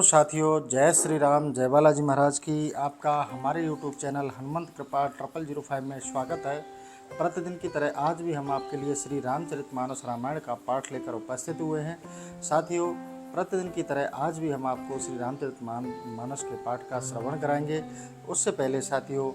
साथियों, जय श्री राम, जय बालाजी महाराज की। आपका हमारे YouTube चैनल हनुमंत कृपा 0005 में स्वागत है। प्रतिदिन की तरह आज भी हम आपके लिए श्री रामचरितमानस रामायण का पाठ लेकर उपस्थित हुए हैं। साथियों, प्रतिदिन की तरह आज भी हम आपको श्री रामचरितमानस के पाठ का श्रवण कराएंगे। उससे पहले साथियों,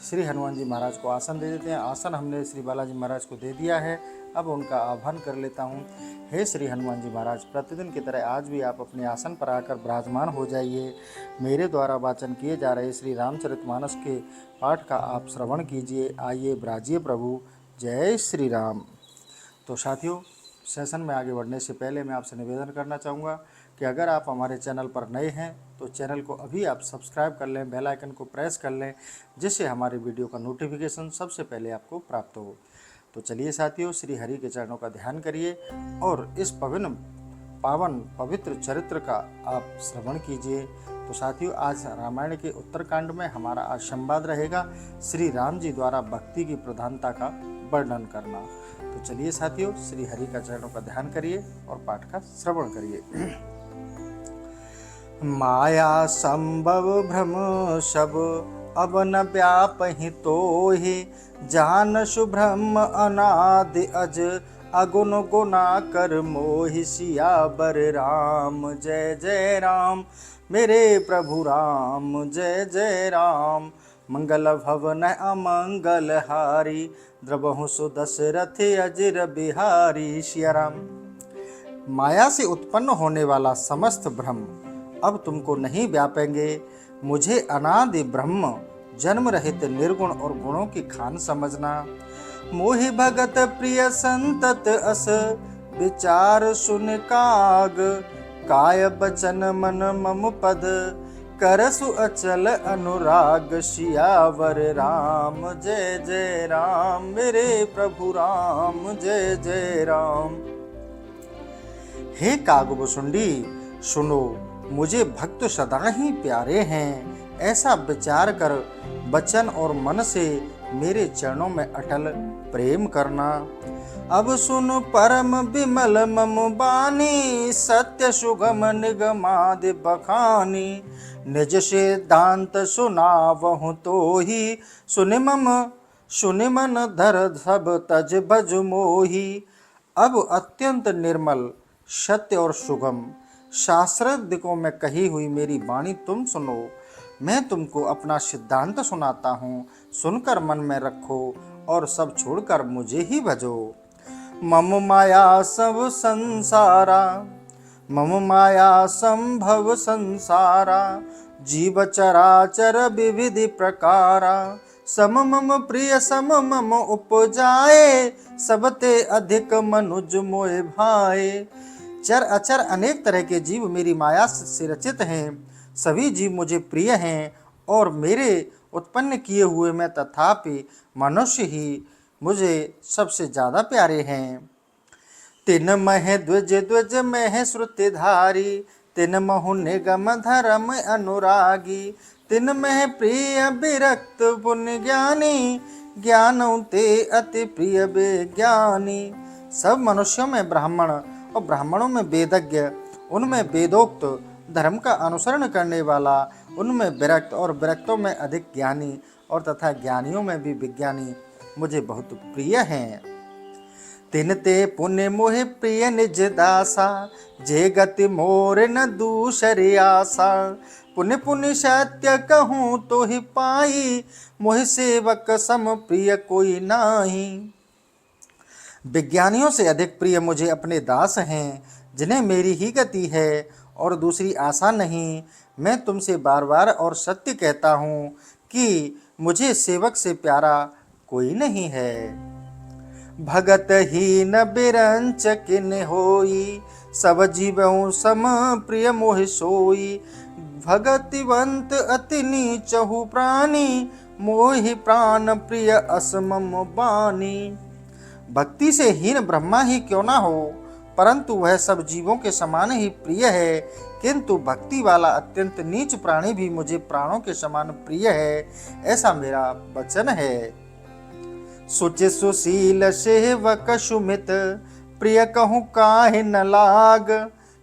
श्री हनुमान जी महाराज को आसन दे देते हैं। आसन हमने श्री बालाजी महाराज को दे दिया है। अब उनका आह्वान कर लेता हूँ। हे श्री हनुमान जी महाराज, प्रतिदिन की तरह आज भी आप अपने आसन पर आकर विराजमान हो जाइए। मेरे द्वारा वाचन किए जा रहे श्री रामचरितमानस के पाठ का आप श्रवण कीजिए। आइए विराजिए प्रभु। जय श्री राम। तो साथियों, सेशन में आगे बढ़ने से पहले मैं आपसे निवेदन करना चाहूँगा कि अगर आप हमारे चैनल पर नए हैं तो चैनल को अभी आप सब्सक्राइब कर लें, बेल आइकन को प्रेस कर लें, जिससे हमारे वीडियो का नोटिफिकेशन सबसे पहले आपको प्राप्त हो। तो चलिए साथियों, श्री हरि के चरणों का ध्यान करिए और इस पावन पवित्र चरित्र का आप श्रवण कीजिए। तो साथियों, आज रामायण के उत्तरकांड में हमारा आज संवाद रहेगा श्री राम जी द्वारा भक्ति की प्रधानता का वर्णन करना। तो चलिए साथियों, श्री हरि का चरणों का ध्यान करिए और पाठ का श्रवण करिए। माया संभव भ्रम सब अब न व्यापहि तोहि, जान शुभ्रम अनादि अज अगुण गुना कर मोहि। सियावर राम जय जय राम, मेरे प्रभु राम जय जय राम। मंगल भवन अमंगल हारी, द्रवहु सुदशरथ अजिर बिहारी। सिया राम। माया से उत्पन्न होने वाला समस्त भ्रम अब तुमको नहीं व्यापेंगे। मुझे अनादि ब्रह्म जन्म रहित निर्गुण और गुणों की खान समझना। मोहि भगत प्रिय संतत अस विचार सुन काग, काय बचन मन मम पद करसु अचल अनुराग। सियावर राम जय जय राम, मेरे प्रभु राम जय जय राम। हे कागभुसुंडी सुनो, मुझे भक्त सदा ही प्यारे हैं। ऐसा विचार कर वचन और मन से मेरे चरणों में अटल प्रेम करना। अब सुन परम विमल मम बानी, सत्य सुगम निगमादि बखानी। निज सिद्धांत सुनावहु तो ही, सुनि मन धर सब तज भज मोही। अब अत्यंत निर्मल, सत्य और सुगम शास्त्रज्ञों में कही हुई मेरी वाणी तुम सुनो। मैं तुमको अपना सिद्धांत सुनाता हूँ, सुनकर मन में रखो और सब छोड़कर मुझे ही भजो। मम माया सब संसारा, मम माया संभव संसारा। जीव चराचर विविधि प्रकारा, सम मम प्रिय सम मम उपजाए। सबते अधिक मनुज मोए भाए। चर अचर अनेक तरह के जीव मेरी माया से रचित हैं। सभी जीव मुझे प्रिय हैं और मेरे उत्पन्न किए हुए में तथापि मनुष्य ही मुझे सबसे ज़्यादा प्यारे हैं। तिन मह द्विज द्विज मह श्रुतिधारी, तिन महु निगम धर्म अनुरागी। तिन मह प्रिय विरक्त पुण्य ज्ञानी, ज्ञान ते अति प्रिय विज्ञानी। सब मनुष्यों में ब्राह्मण और ब्राह्मणों में वेदज्ञ, उनमें वेदोक्त धर्म का अनुसरण करने वाला, उनमें विरक्त और विरक्तों में अधिक ज्ञानी और तथा ज्ञानियों में भी विज्ञानी मुझे बहुत प्रिय हैं। तिन ते पुण्य मोहि प्रिय निज दासा, जे गति मोर न दूसरी आशा। पुण्य पुण्य सत्य कहूँ तो ही पाई, मोहि सेवक सम प्रिय कोई नाही। विज्ञानियों से अधिक प्रिय मुझे अपने दास हैं, जिन्हें मेरी ही गति है और दूसरी आशा नहीं। मैं तुमसे बार बार और सत्य कहता हूँ कि मुझे सेवक से प्यारा कोई नहीं है। भगत ही न बिरंच किन होई, सब जीवों सम प्रिय मोहि सोई। भगतिवंत अति नीचहु प्राणी, मोहि प्राण प्रिय असमम बानी। भक्ति से हीन ब्रह्मा ही क्यों ना हो, परंतु वह सब जीवों के समान ही प्रिय है। किंतु भक्ति वाला अत्यंत नीच प्राणी भी मुझे प्राणों के समान प्रिय है, ऐसा मेरा वचन है। सुचि सुशील सेवक सुमित, प्रिय कहूँ काहे न लाग।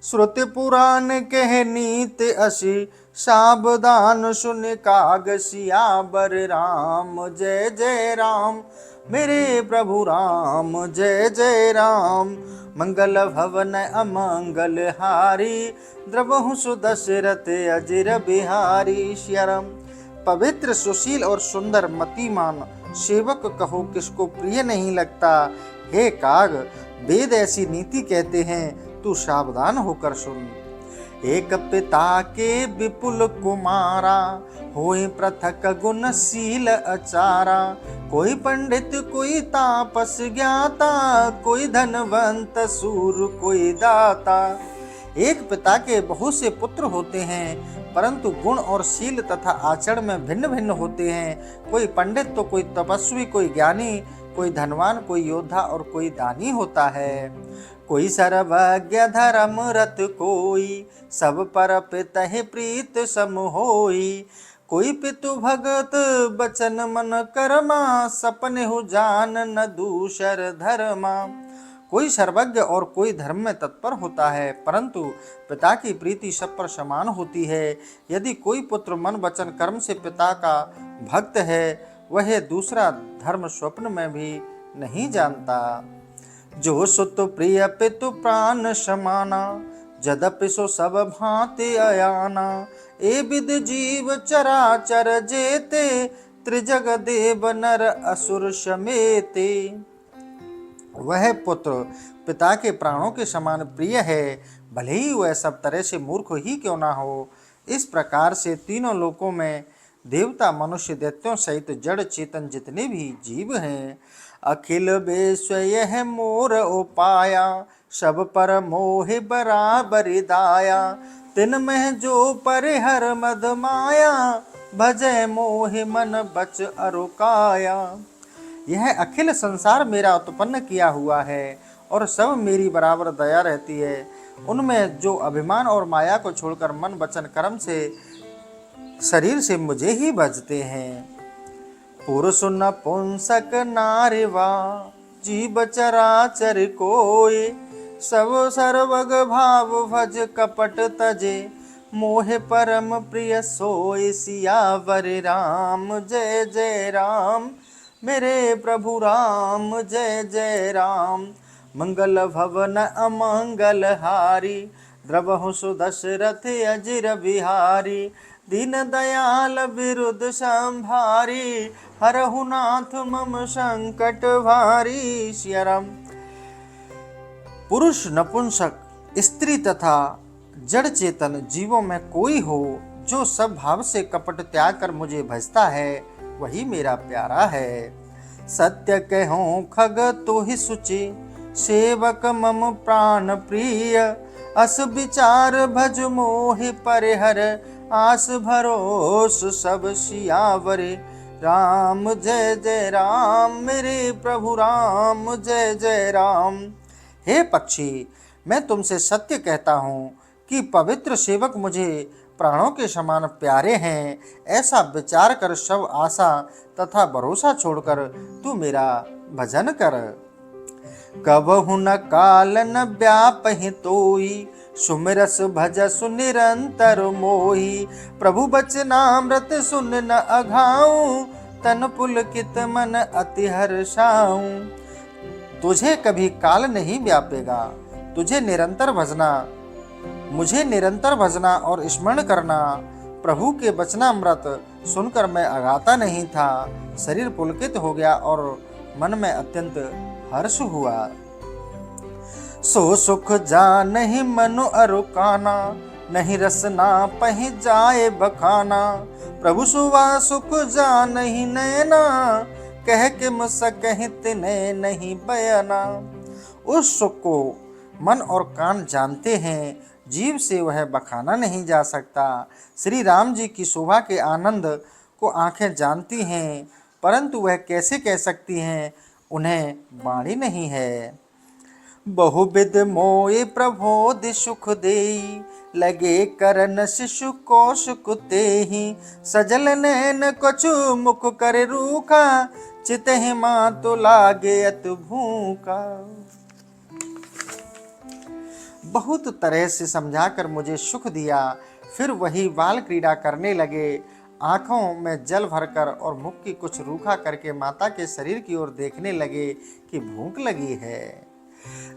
श्रुति पुराण कह नीत असी, सावधान सुन काग सियावर राम। जय जय राम मेरे प्रभु राम, जय जय राम। मंगल भवन अमंगल हारी, द्रवहु सुदशरथ अजिर बिहारी। श्याम पवित्र, सुशील और सुंदर मतिमान सेवक कहो किसको प्रिय नहीं लगता। हे काग, वेद ऐसी नीति कहते हैं, तू सावधान होकर सुन। एक पिता के विपुल कुमारा, होए पृथक गुणशील अचारा। कोई पंडित कोई तापस ज्ञाता, कोई धनवंत सूर कोई दाता। एक पिता के बहुत से पुत्र होते हैं, परंतु गुण और शील तथा आचरण में भिन्न भिन्न होते हैं। कोई पंडित तो कोई तपस्वी, कोई ज्ञानी, कोई धनवान, कोई योद्धा और कोई दानी होता है। कोई सर्वज्ञ धर्म रत कोई, सब पर पितहि प्रीत सम होई। कोई पितु भगत बचन मन कर्मा, सपने हो जान न दूसर धर्मा। कोई सर्वज्ञ और कोई धर्म में तत्पर होता है, परंतु पिता की प्रीति सब पर समान होती है। यदि कोई पुत्र मन वचन कर्म से पिता का भक्त है, वह दूसरा धर्म स्वप्न में भी नहीं जानता। जो सुत प्रिय पितु प्राण समाना, जदपि सो सब भांति अयाना। ए विद जीव चराचर जेते, त्रिजग देव नर असुर समेते। वह पुत्र पिता के प्राणों के समान प्रिय है, भले ही वह सब तरह से मूर्ख ही क्यों ना हो। इस प्रकार से तीनों लोकों में देवता, मनुष्य, दैत्यों सहित जड़ चेतन जितने भी जीव हैं, अखिल विश्व यह मोर उपाया। सब पर मोहि बराबरि दाया, तिन में जो परिहर मद माया। भजय मोहि मन बच अरुकाया। यह अखिल संसार मेरा उत्पन्न किया हुआ है और सब मेरी बराबर दया रहती है। उनमें जो अभिमान और माया को छोड़कर मन वचन कर्म से शरीर से मुझे ही भजते हैं। पुरुष नपुंसक नारिवा, जीव चराचर कोय। सब सर्वग भाव भज कपट तजे, मोहे परम प्रिय सोय। सियावर राम जय जय राम मेरे प्रभु राम, जय जय राम। मंगल भवन अमंगल हारी, द्रवहु सुदशरथ अजिर बिहारी। दीन दयाल विरुद्ध संभारी, हरहु नाथ मम संकट भारी। श्याम पुरुष, नपुंसक, स्त्री तथा जड़ चेतन जीवों में कोई हो जो सब भाव से कपट त्याग कर मुझे भजता है, वही मेरा प्यारा है। सत्य कहूँ खग तो ही सुचि, सेवक मम प्राण प्रिय। अस विचार भज मोहि परिहर, आस भरोस सब सियावर राम। जय जय राम मेरे प्रभु राम, जय जय राम। हे पक्षी, मैं तुमसे सत्य कहता हूँ कि पवित्र सेवक मुझे प्राणों के समान प्यारे हैं। ऐसा विचार कर सब आशा तथा भरोसा छोड़कर तू मेरा भजन कर। कबहु न काल न व्यापहि तोई, सुमिरस भजसु निरंतर मोही। प्रभु बचनामृत सुन न अघाऊं, तन पुलकित मन अति हर्षाऊं। तुझे कभी काल नहीं व्यापेगा, तुझे निरंतर भजना, मुझे निरंतर भजना और स्मरण करना। प्रभु के वचनामृत सुनकर मैं अघाता नहीं था, शरीर पुलकित हो गया और मन में अत्यंत हर्ष हुआ। सो सुख जा नहीं मनु अरुकाना, नहीं रसना पहि जाए बखाना। प्रभु सुवा सुख जा नहीं नैना, कह के मुसकहि तिन्हे नहीं बयाना। उस सुख को मन और कान जानते हैं, जीव से वह बखाना नहीं जा सकता। श्री राम जी की शोभा के आनंद को आंखें जानती हैं, परंतु वह कैसे कह सकती हैं, उन्हें वाणी नहीं है। बहुविध मोय प्रबोध सुख देई, लगे करन शिशु कौशुक तेहि। सजल नैन कछु मुख कर रूखा, चितहि मातु लागे अति भूखा। बहुत तरह से समझाकर मुझे सुख दिया। फिर वही बाल क्रीड़ा करने लगे। आंखों में जल भरकर और मुख की कुछ रूखा करके माता के शरीर की ओर देखने लगे कि भूख लगी है।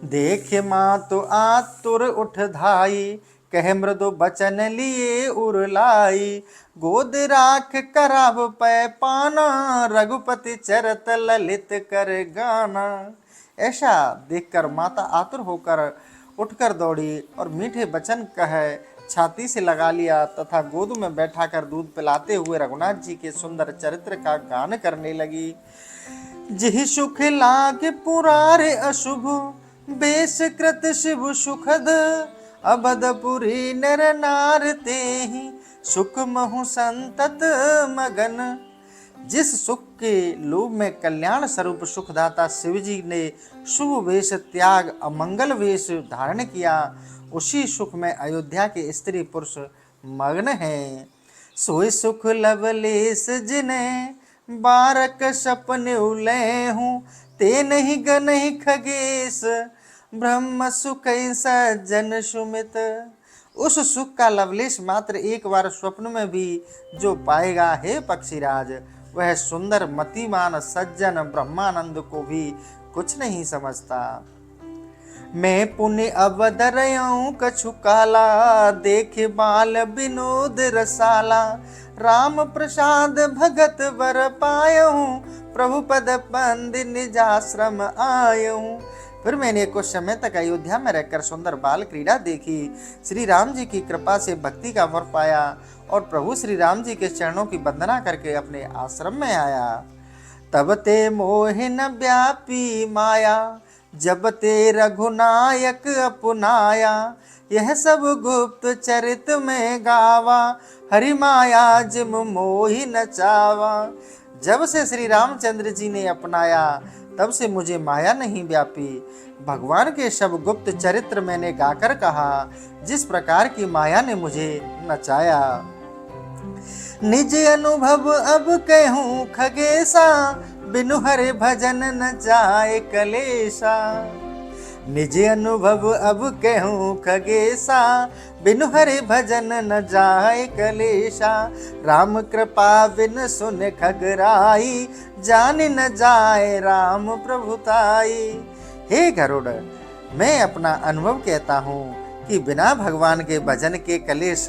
देखे माँ तो आतुर उठ धाई, कह मृदु बचन लिए उरलाई। गोद राख कराब पै पाना, रघुपति चरत ललित कर गाना। ऐसा देखकर माता आतुर होकर उठकर दौड़ी और मीठे वचन कह छाती से लगा लिया तथा गोद में बैठाकर दूध पिलाते हुए रघुनाथ जी के सुंदर चरित्र का गान करने लगी। जिहि सुख लाग पुरारे अशुभ, बेस कृत शिव सुखद। अबदपुरी नर नार तेहि, सुख महु संतत मगन। जिस सुख के लोभ में कल्याण स्वरूप सुखदाता शिवजी ने शुभ वेश त्याग अमंगल वेश धारण किया, उसी सुख में अयोध्या के स्त्री पुरुष मग्न हैं। सोई सुख लवलेस जिन्हें, बारक सपने उलय हूँ। ते नहीं गनहि खगेश, ब्रह्म सुख सज्जन सुमित। उस सुख का लवलेश मात्र एक बार स्वप्न में भी जो पाएगा हे पक्षीराज, वह सुंदर मतिमान सज्जन ब्रह्मानंद को भी कुछ नहीं समझता। मैं पुण्य अवदरयूं कछु काला, देखे बाल विनोद रसाला। राम प्रसाद भगत वर पायऊं, प्रभु पद बंद निजाश्रम आयऊं। फिर मैंने कुछ समय तक अयोध्या में रहकर सुंदर बाल क्रीड़ा देखी। श्री राम जी की कृपा से भक्ति का वर पाया और प्रभु श्री राम जी के चरणों की वंदना करके अपने आश्रम में आया। तब ते मोहिन व्यापी माया, जब ते रघुनायक अपनाया। यह सब गुप्त चरित में गावा, हरि माया जिम मोहि नचावा। जब से श्री रामचंद्र जी ने अपनाया तब से मुझे माया नहीं व्यापी। भगवान के सब गुप्त चरित्र मैंने गाकर कहा, जिस प्रकार की माया ने मुझे नचाया। निज अनुभव अब कहूँ खगेशा, बिनु हरे भजन न जाए कलेशा। निज अनुभव अब कहूँ खगेशा, बिनु हरे भजन न जाए कलेशा। राम कृपा बिन सुन खगराई, जान न जाए राम प्रभुताई। हे गरुड़, मैं अपना अनुभव कहता हूँ कि बिना भगवान के भजन के कलेश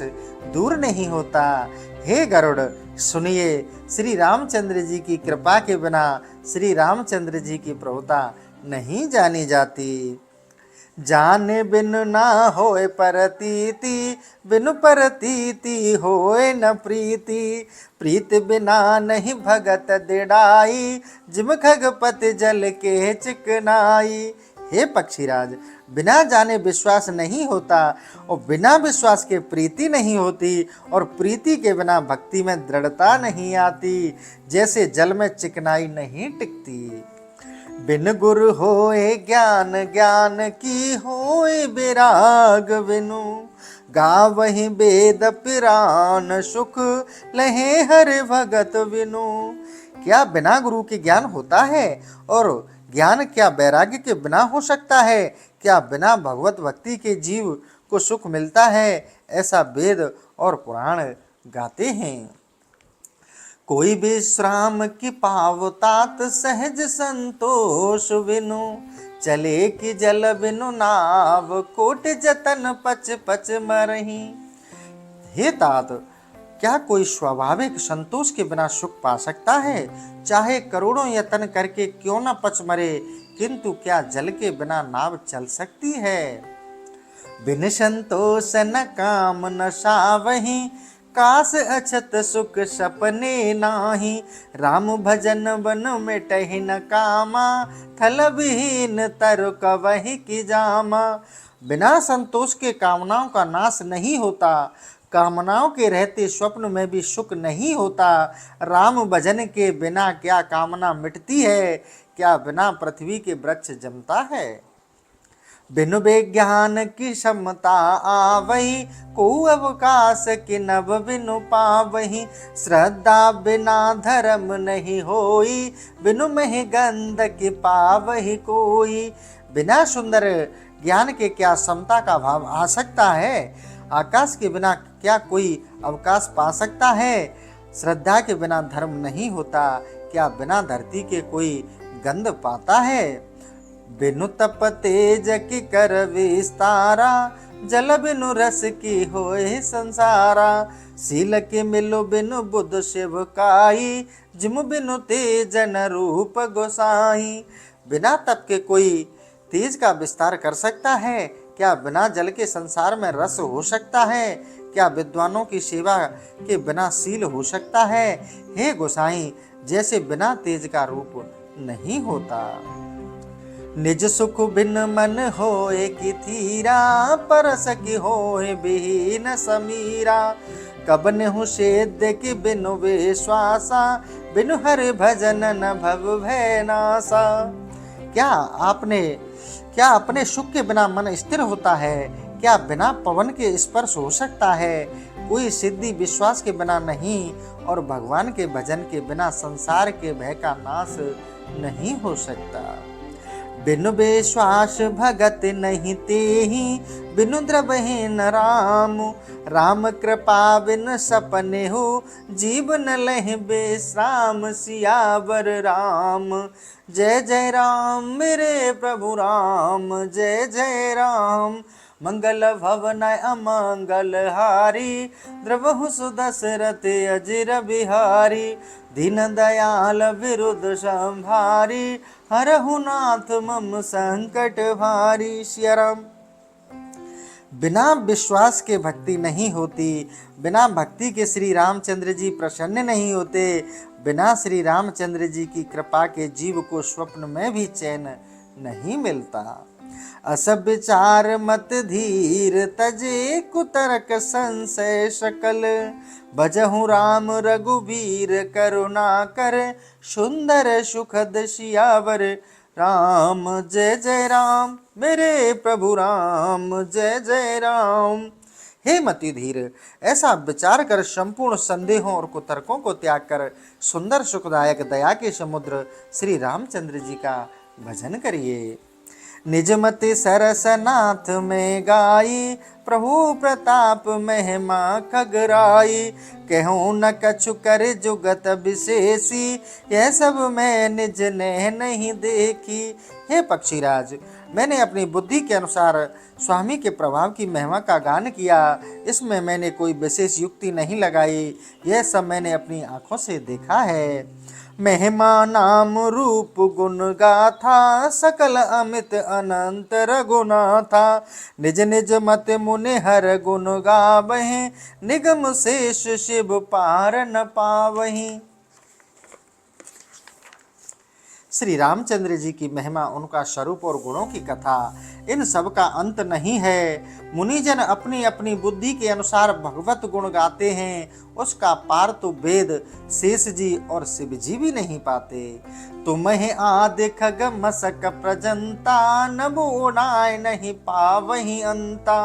दूर नहीं होता। हे गरुड़, सुनिए, श्री रामचंद्र जी की कृपा के बिना श्री रामचंद्र जी की प्रभुता नहीं जानी जाती। जाने बिनु ना होए परतीति, बिनु परतीति होए न प्रीति। प्रीत बिना नहीं भगत दिड़ाई, जिम खगपति जल के चिकनाई। हे पक्षीराज, बिना जाने विश्वास नहीं होता और बिना विश्वास के प्रीति नहीं होती और प्रीति के बिना भक्ति में दृढ़ता नहीं आती। जैसे जल में चिकनाई नहीं टिकती। बिन गुरु होए ज्ञान, ज्ञान की होए विराग बिनु। गावहि वेद पिरान, सुख लहे हर भगत बिनु। क्या बिना गुरु के ज्ञान होता है? और ज्ञान क्या वैराग्य के बिना हो सकता है? क्या बिना भगवत भक्ति के जीव को सुख मिलता है? ऐसा वेद और पुराण गाते हैं। कोई विश्राम की पावतात, सहज संतोष बिनु। चले कि जल बिनु नाव, कोट जतन पच पच मरही। हे तात, क्या कोई स्वाभाविक संतोष के बिना सुख पा सकता है? चाहे करोड़ों यत्न करके क्यों न पच मरे, किंतु क्या जल के बिना नाव चल सकती है? बिन संतोष न काम न सावही, कास अछत सुख सपने नाही। राम भजन बन मिटहि न कामा, थल विहीन तरु कवहि की जामा। बिना संतोष के कामनाओं का नाश नहीं होता। कामनाओं के रहते स्वप्न में भी सुख नहीं होता। राम भजन के बिना क्या कामना मिटती है? क्या बिना पृथ्वी के वृक्ष जमता है? बिनु विज्ञान की क्षमता आवही, को अवकाश के नभ बिनु पावही। श्रद्धा बिना धर्म नहीं होई, बिनु महि गंध के पावही कोई। बिना सुंदर ज्ञान के क्या समता का भाव आ सकता है? आकाश के बिना क्या कोई अवकाश पा सकता है? श्रद्धा के बिना धर्म नहीं होता, क्या बिना धरती के कोई गंध पाता है? बिनु तप तेज की कर विस्तारा, जल बिनु रस की होए संसारा। सील के मिलो बिनु बुद्ध शिव काई, जिम बिनु तेज न रूप गोसाई। बिना तप के कोई तेज का विस्तार कर सकता है? क्या बिना जल के संसार में रस हो सकता है? क्या विद्वानों की सेवा के बिना शील हो सकता है? हे गोसाई, जैसे बिना तेज का रूप नहीं होता। निज सुख बिन मन होए कि थीरा, परस की होए बिहीन समीरा। कब नेहु सेध कि बिनु विश्वासा, बिनु हरि भजन न भव भय नासा। क्या अपने सुख के बिना मन स्थिर होता है? क्या बिना पवन के स्पर्श हो सकता है? कोई सिद्धि विश्वास के बिना नहीं, और भगवान के भजन के बिना संसार के भय का नाश नहीं हो सकता। बिनु विश्वास भगत नहीं तेहि, बिनु द्रवहीन राम। राम कृपा बिन सपने हो, जीवन लहि विश्राम। सियावर राम, जय जय राम मेरे प्रभु राम, जय जय राम। मंगल भवन अमंगल हारी, द्रवहु सुदशरथ अजिर बिहारी। दीन दयाल विरुद्ध संभारी, हरहु नाथ मम संकट भारी। सिया राम। बिना विश्वास के भक्ति नहीं होती, बिना भक्ति के श्री रामचंद्र जी प्रसन्न नहीं होते। बिना श्री रामचंद्र जी की कृपा के जीव को स्वप्न में भी चैन नहीं मिलता। अस विचार मत धीर तजे, कुतर्क संशय सकल। भजहु राम रघुवीर करुणा कर, सुंदर सुखद सियावर राम। जय जय राम मेरे प्रभु राम, जय जय राम। हे मति धीर, ऐसा विचार कर संपूर्ण संदेहों और कुतर्कों को त्याग कर सुंदर सुखदायक दया के समुद्र श्री रामचंद्र जी का भजन करिए। निज मति सरसनाथ में गाई, प्रभु प्रताप महिमा खगराई। कहूँ न कछु कर जुगत विशेषी, यह सब मैं निज ने नहीं देखी। हे पक्षीराज, मैंने अपनी बुद्धि के अनुसार स्वामी के प्रभाव की महिमा का गान किया। इसमें मैंने कोई विशेष युक्ति नहीं लगाई, यह सब मैंने अपनी आंखों से देखा है। महिमा नाम रूप गुण गाथा, सकल अमित अनंत रघुनाथा। निज निज मत मुनि हर गुण गावहीं, निगम शेष शिव पार न पावहीं। श्री रामचंद्र जी की महिमा, उनका स्वरूप और गुणों की कथा, इन सब का अंत नहीं है। मुनिजन अपनी अपनी बुद्धि के अनुसार भगवत गुण गाते हैं, उसका पार तो वेद, शेष जी और शिव जी भी नहीं पाते। तुम्हें आदि खग मसक प्रजंता, नभो नाय नहीं पावहीं अंता।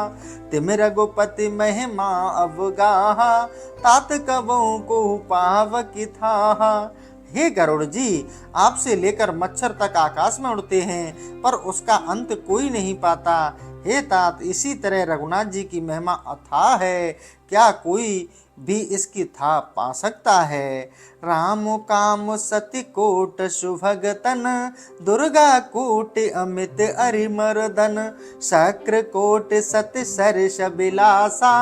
तिम रघुपति महिमा अवगाहा, तात कबों को पाव की थाहा। हे गरुड़ जी, आपसे लेकर मच्छर तक आकाश में उड़ते हैं, पर उसका अंत कोई नहीं पाता। हे तात, इसी तरह रघुनाथ जी की महिमा अथाह है, क्या कोई भी इसकी था पा सकता है। राम काम सति कोट सुभगतन, दुर्गा कोट अमित अरिमर्दन। शक्र कोट सति सरस बिलासा,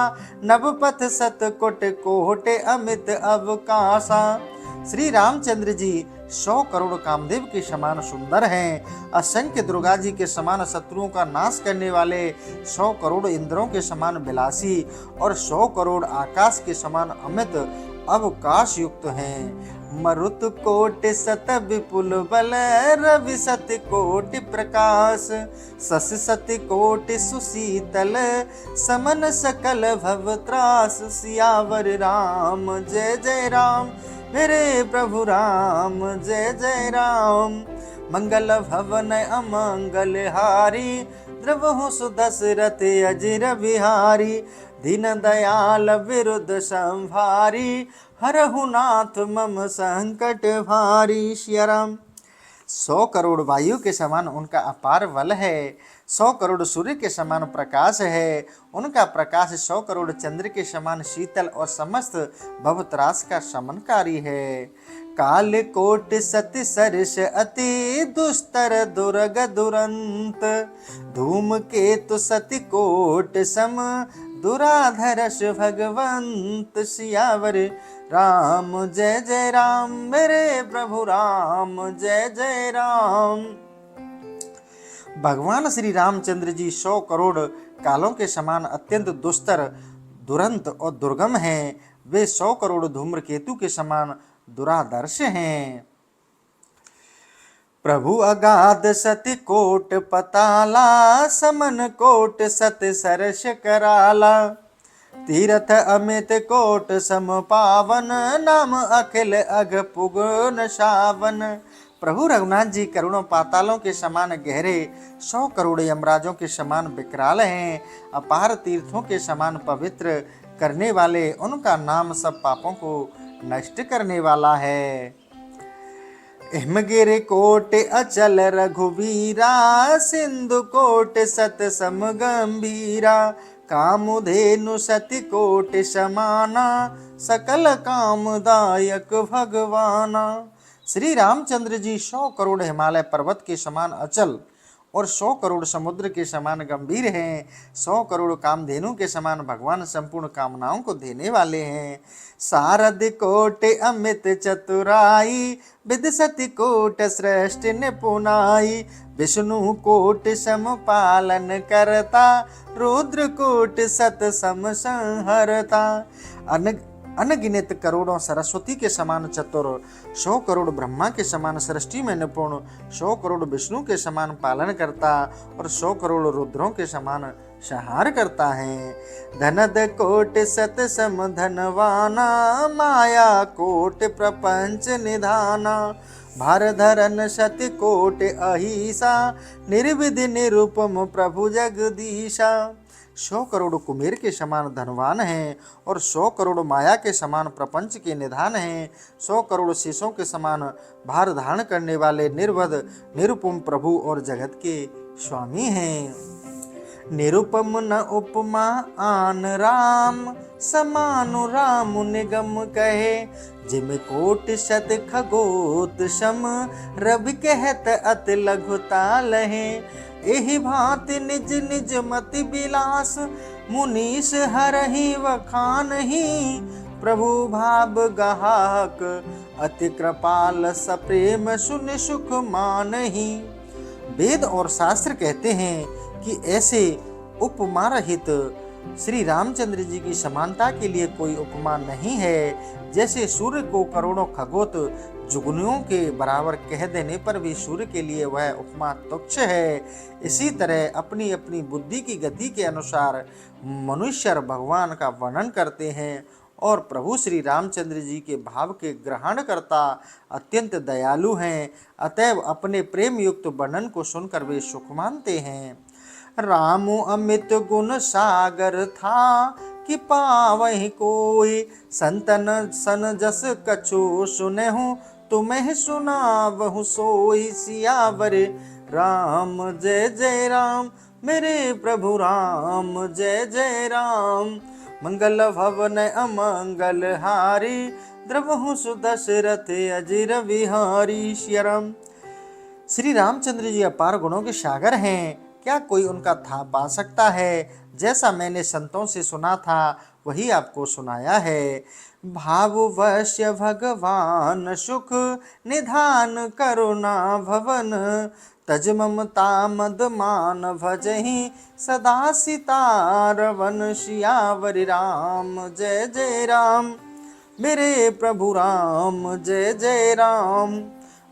नवपथ सत कोट कोट अमित अवकाशा। श्री रामचंद्र जी 100 करोड़ कामदेव के समान सुंदर हैं, असंख्य दुर्गा जी के समान शत्रुओं का नाश करने वाले, 100 करोड़ इंद्रों के समान विलासी और 100 करोड़ आकाश के समान अमित अवकाश युक्त हैं। मरुत कोटि सत विपुल बल, रवि सति कोटि प्रकाश। शशि सति कोटि सुशीतल, समन सकल भव त्रास। सियावर राम, जय जय राम मेरे प्रभु राम, जय जय राम। मंगल भवन अमंगल हारी, द्रवहु सुदशरथ अजिर बिहारी। दीन दयाल विरुद्ध संभारी, हरहु नाथ मम संकट भारी। सिया राम। 100 करोड़ वायु के समान उनका अपार बल है। 100 करोड़ सूर्य के समान प्रकाश है। उनका प्रकाश 100 करोड़ चंद्र के समान शीतल और समस्त भवत्रास का शमनकारी है। काल कोट सति सरस अति दुस्तर दुर्ग दुरंत, धूम केतु सति कोट सम दुराधरस भगवंत। सियावर राम जय जय राम, मेरे प्रभु राम जय जय राम। भगवान श्री रामचंद्र जी 100 करोड़ कालों के समान अत्यंत दुस्तर, दुरंत और दुर्गम हैं। वे 100 करोड़ धूम्रकेतु के समान दुरादर्श हैं। प्रभु अगाध सति कोट पताला, समन कोट सत सरस कराला। तीरथ अमित कोट सम पावन, नाम अखिल अघ पुगन सावन। प्रभु रघुनाथ जी करोड़ों पातालों के समान गहरे, 100 करोड़ यमराजों के समान विकराल हैं। अपार तीर्थों के समान पवित्र करने वाले, उनका नाम सब पापों को नष्ट करने वाला है। हिमगिरि कोट अचल रघुवीरा, सिंधु कोट सत सम गंभीरा। कामधेनु सति कोट समाना, सकल कामदायक भगवाना। श्री रामचंद्र जी 100 करोड़ हिमालय पर्वत के समान अचल और 100 करोड़ समुद्र के समान गंभीर हैं। 100 करोड़ कामधेनु के समान भगवान संपूर्ण कामनाओं को देने वाले हैं। सारद कोट अमित चतुराई, विदसति कोट श्रेष्ठ निपुणाई। विष्णु कोट सम पालन करता, रुद्र कोट सत सम संहरता। अनगिनत करोड़ों सरस्वती के समान चतुर, 100 करोड़ ब्रह्मा के समान सृष्टि में निपुण, 100 करोड़ विष्णु के समान पालन करता और 100 करोड़ रुद्रों के समान संहार करता है। धनद कोट सत सम धनवाना, माया कोट प्रपंच निधाना। भार धरन सति कोट अहिसा, निर्विधि निरुपम प्रभु जगदीशा। 100 करोड़ कुमेर के समान धनवान हैं और 100 करोड़ माया के समान प्रपंच के निधान हैं। 100 करोड़ शीशों के समान भार धारण करने वाले निर्वध निरुपम प्रभु और जगत के स्वामी हैं। निरुपम न उपमा आन राम, समानु राम निगम कहे। जिम कोट शत खगोत सम, रवि कहत अति लघुता लहे। एहि भांति निज निज मति विलास, मुनीष हरहि वखानहि। प्रभु भाव गाहक अति कृपाल, सप्रेम सुन सुख मानहि। वेद और शास्त्र कहते हैं कि ऐसे उपमा रहित श्री रामचंद्र जी की समानता के लिए कोई उपमा नहीं है। जैसे सूर्य को करोड़ों खगोत जुगनुओं के बराबर कह देने पर भी सूर्य के लिए वह उपमा तुच्छ है, इसी तरह अपनी अपनी बुद्धि की गति के अनुसार मनुष्य भगवान का वर्णन करते हैं और प्रभु श्री रामचंद्र जी के भाव के ग्रहण करता अत्यंत दयालु हैं। अतएव अपने प्रेम युक्त वर्णन को सुनकर वे सुख मानते हैं। राम अमित गुण सागर था, कि पावहि कोई। संतन सन जस कछु सुनहु, तुम्हें सुनावहु सोई। सियावर राम जय जय राम, मेरे प्रभु राम जय जय राम। मंगल भवन अमंगल हारी, द्रवहु सुदशरथ अजिर विहारी। श्रीराम श्री रामचंद्र जी अपार गुणों के सागर हैं, क्या कोई उनका था पा सकता है। जैसा मैंने संतों से सुना था वही आपको सुनाया है। भाववश्य भगवान सुख, निधान करुणा भवन। तज ममता मद मान भजहि, सदा सितारवन। सियावर राम जय जय राम, मेरे प्रभु राम जय जय राम।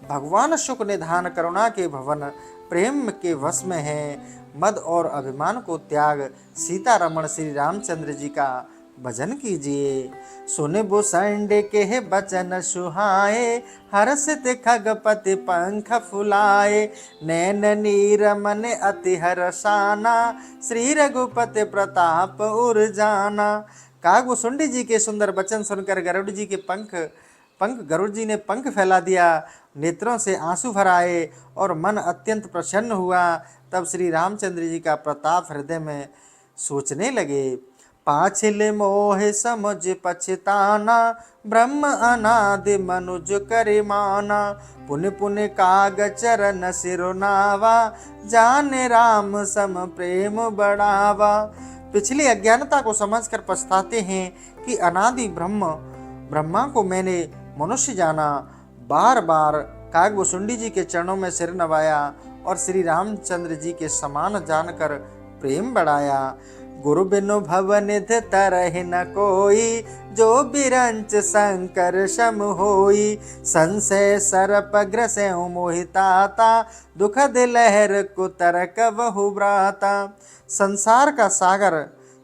भगवान सुख निधान करुणा के भवन, प्रेम के वश में है। मद और अभिमान को त्याग सीतारमण श्री रामचंद्र जी का भजन कीजिए। सुन भूषण के बचन सुहाए, हर्षित खगपति पंख फुलाए। नैन नीर मन अति हर्षाना, श्री रघुपति प्रताप उर जाना। कागभूषुंडी जी के सुंदर वचन सुनकर गरुड़ जी के पंख गरुड़ जी ने पंख फैला दिया, नेत्रों से आंसू भर आए और मन अत्यंत प्रसन्न हुआ। तब श्री रामचंद्र जी का प्रताप हृदय में सोचने लगे। पाछिल मोह समझ पछताना, ब्रह्म अनादि मनुज करे माना। पुन पुन काग चरण सिरुनावा, जाने राम सम प्रेम बढ़ावा। पिछली अज्ञानता को समझकर पछताते हैं कि अनादि ब्रह्मा को मैंने मनुष्य जाना। बार बार कागभूषुंडी जी के चरणों में सिर नवाया और श्री रामचंद्र जी के समान जानकर प्रेम बढ़ाया। गुरु बिनु भवनिध तरहि न कोई, जो बिरंच शंकर सम होई। संशय सर्प ग्रसहु मोहिताता, दुखद लहर कुतरक बहु ब्राता।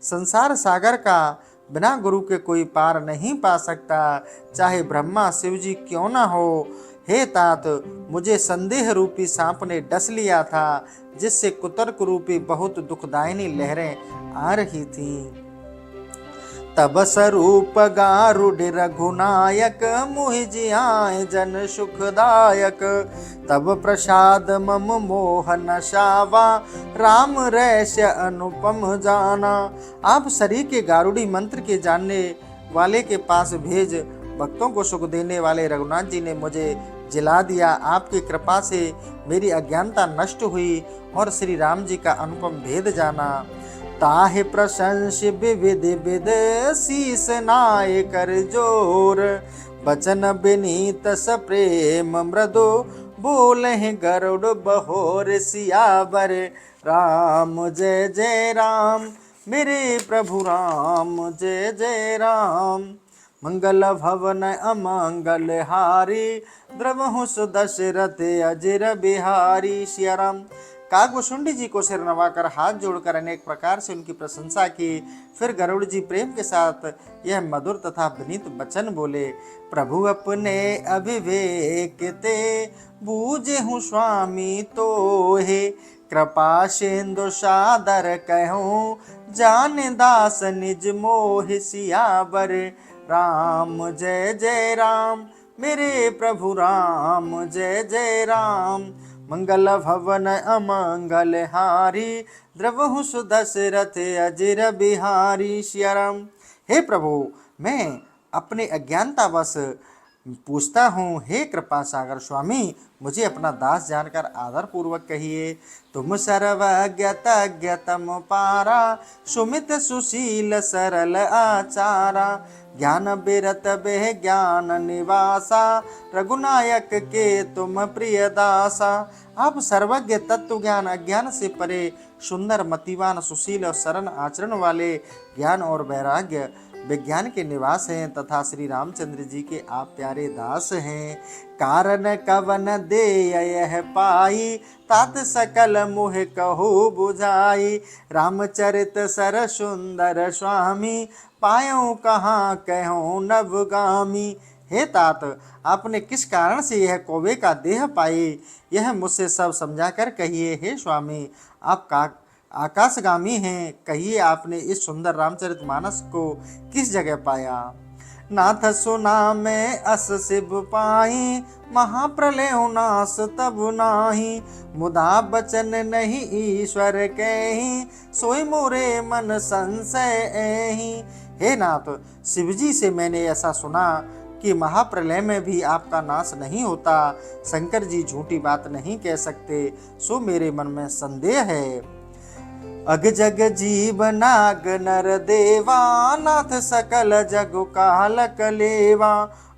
संसार सागर का बिना गुरु के कोई पार नहीं पा सकता, चाहे ब्रह्मा शिव जी क्यों ना हो। हे तात, मुझे संदेह रूपी सांप ने डस लिया था, जिससे कुतर्क रूपी बहुत दुखदायिनी लहरें आ रही थी। तब स्वरूप गारुड रघुनायक, मुहि जियाए जन सुखदायक। तब प्रसाद मम मोह नशावा, राम रहस्य अनुपम जाना। आप शरीर के गारुड़ी मंत्र के जानने वाले के पास भेज भक्तों को सुख देने वाले रघुनाथ जी ने मुझे जिला दिया। आपकी कृपा से मेरी अज्ञानता नष्ट हुई और श्री राम जी का अनुपम भेद जाना। ताहि प्रशंस विविध विद, शीस नाय कर जोर। बचन विनीत सप्रेम मृदु, बोले गरुड़ बहोर। सियावर राम जय जय राम, मेरे प्रभु राम जय जय राम। मंगल भवन अमंगल हारी, द्रवहु सुदशरथ अजिर बिहारी। सिया राम। कागभूषुंडी जी को सिर नवाकर हाथ जोड़कर अनेक प्रकार से उनकी प्रशंसा की। फिर गरुड़ जी प्रेम के साथ यह मधुर तथा विनीत वचन बोले। प्रभु अपने अभिवेक ते, बूझे हूँ स्वामी तोहे। कृपा सिंधु सादर कहूँ, जाने दास निज मोह। सियावर राम जय जय राम, मेरे प्रभु राम जय जय राम। मंगल भवन अमंगल हारी, द्रवहु सुदशरथ अजिर बिहारी। सिया राम। हे प्रभु, मैं अपने अज्ञानतावश पूछता हूँ, हे कृपा सागर स्वामी, मुझे अपना दास जानकर आदर पूर्वक कहिए। तुम सर्वज्ञ तज्ञ तम पारा, सुमित सुशील सरल आचारा। ज्ञान बिरत बेह ज्ञान निवासा, रघुनायक के तुम प्रिय दासा। आप सर्वज्ञ, तत्व ज्ञान, अज्ञान से परे, सुंदर, मतिवान, सुशील और सरल आचरण वाले, ज्ञान और वैराग्य विज्ञान के निवास हैं तथा श्री रामचंद्र जी के आप प्यारे दास हैं। कारण कवन दे यह पाई, तात सकल मुह कहु बुझाई। रामचरित सर सुंदर स्वामी, पायो कहाँ कहो नवगामी। हे तात, आपने किस कारण से यह कौवे का देह पाई, यह मुझसे सब समझा कर कहिए। हे स्वामी, आप आकाशगामी हैं, कहिए आपने इस सुंदर रामचरितमानस को किस जगह पाया। नाथ सुना मैं अस शिव पाई, महाप्रलय नाश तब नाही। मुदा बचन नहीं ईश्वर कहीं, सोई मोरे मन संशय एहि। हे नाथ, शिवजी से मैंने ऐसा सुना कि महाप्रलय में भी आपका नाश नहीं होता। शंकर जी झूठी बात नहीं कह सकते, सो मेरे मन में संदेह है। अग जग जीव नाग नर देवा, नाथ सकल जग काल कलेवा।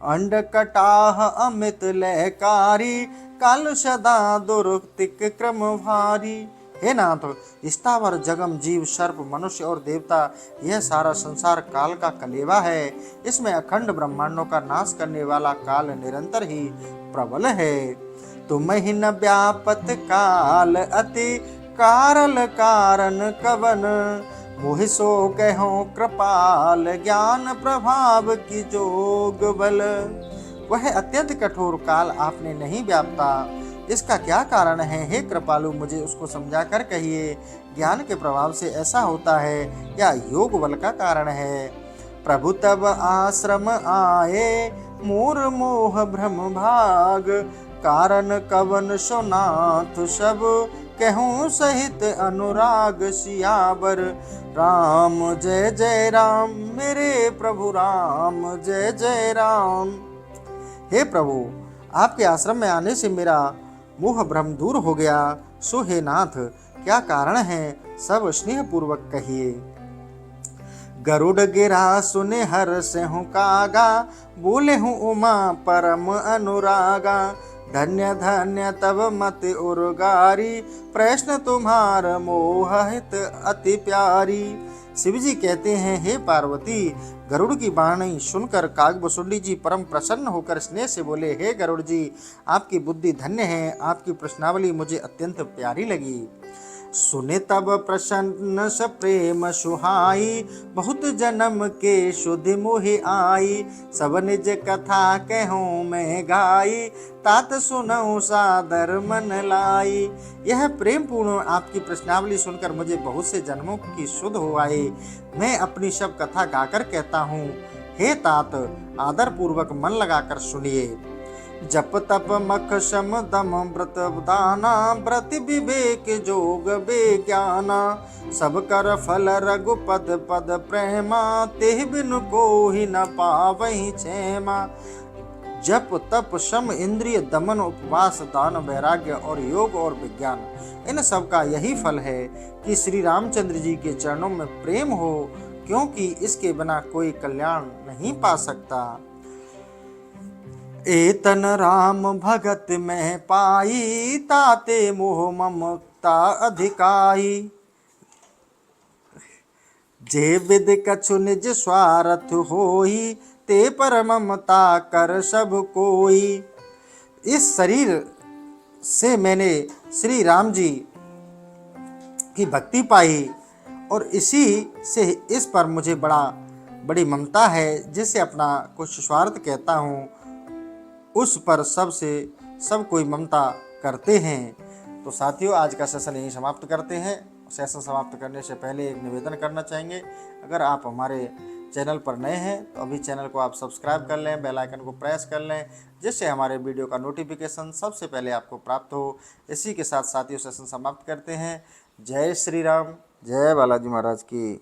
अंड कटाह अमित लयकारी, काल सदा दुरुक्तिक क्रम भारी। हे नाथ, स्थावर जगम जीव सर्प मनुष्य और देवता, यह सारा संसार काल का कलेवा है। इसमें अखंड ब्रह्मांडों का नाश करने वाला काल निरंतर ही प्रबल है। तुम ही न व्यापत काल अति, कारल कारण कवन। मोहि सो कहो कृपाल, ज्ञान प्रभाव की जोग बल। वह अत्यंत कठोर काल आपने नहीं व्यापता, इसका क्या कारण है। हे कृपालु, मुझे उसको समझा कर कहिए। ज्ञान के प्रभाव से ऐसा होता है या योग बल का कारण है। प्रभु तब आश्रम आए, मोर मोह भ्रम भाग, कारण कवन सो नाथ सब, कहूँ सहित अनुराग सियावर। राम जय जय राम, मेरे प्रभु राम जय जय राम। हे प्रभु, आपके आश्रम में आने से मेरा मोह भ्रम दूर हो गया। सो हे नाथ, क्या कारण है, सब स्नेह पूर्वक कहिए। गरुड़ गिरा सुने हर से हूँ कागा, बोले हूँ उमा परम अनुरागा। धन्य धन्य तब मत उर्गारी, प्रश्न तुम्हार मोहित अति प्यारी। शिव जी कहते हैं, हे पार्वती, गरुड़ की वाणी सुनकर कागभुसुंडी जी परम प्रसन्न होकर स्नेह से बोले, हे गरुड़ जी, आपकी बुद्धि धन्य है, आपकी प्रश्नावली मुझे अत्यंत प्यारी लगी। सुने तब प्रसन्न स प्रेम सुहाई, बहुत जन्म के शुद्धि मोहि आई। सब निज कथा कहूँ मैं गाई, तात सुनऊँ सादर मन लाई। यह प्रेम पूर्ण आपकी प्रश्नावली सुनकर मुझे बहुत से जन्मों की शुद्ध हो आए। मैं अपनी सब कथा गाकर कहता हूँ, हे तात, आदर पूर्वक मन लगाकर सुनिए। जप तप मख शम दम व्रत दाना, व्रत विवेक जोग विज्ञाना। सब कर फल रघुपद पद प्रेमा, तेह बिनु कोहि न पावहि क्षेमा। जप तप शम इंद्रिय दमन, उपवास दान वैराग्य और योग और विज्ञान, इन सब का यही फल है कि श्री रामचंद्र जी के चरणों में प्रेम हो, क्योंकि इसके बिना कोई कल्याण नहीं पा सकता। एतन राम भगत में पाई, ताते मोह ममता अधिकाई। जे विद कछु निज स्वार्थ होई, ते पर ममता कर सब कोई। इस शरीर से मैंने श्री राम जी की भक्ति पाई और इसी से इस पर मुझे बड़ी ममता है, जिसे अपना कुछ स्वार्थ कहता हूँ, उस पर सब कोई ममता करते हैं। तो साथियों, आज का सेशन यहीं समाप्त करते हैं। सेशन समाप्त करने से पहले एक निवेदन करना चाहेंगे, अगर आप हमारे चैनल पर नए हैं तो अभी चैनल को आप सब्सक्राइब कर लें, बेल आइकन को प्रेस कर लें, जिससे हमारे वीडियो का नोटिफिकेशन सबसे पहले आपको प्राप्त हो। इसी के साथ साथियों, सेशन समाप्त करते हैं। जय श्री राम, जय बालाजी महाराज की।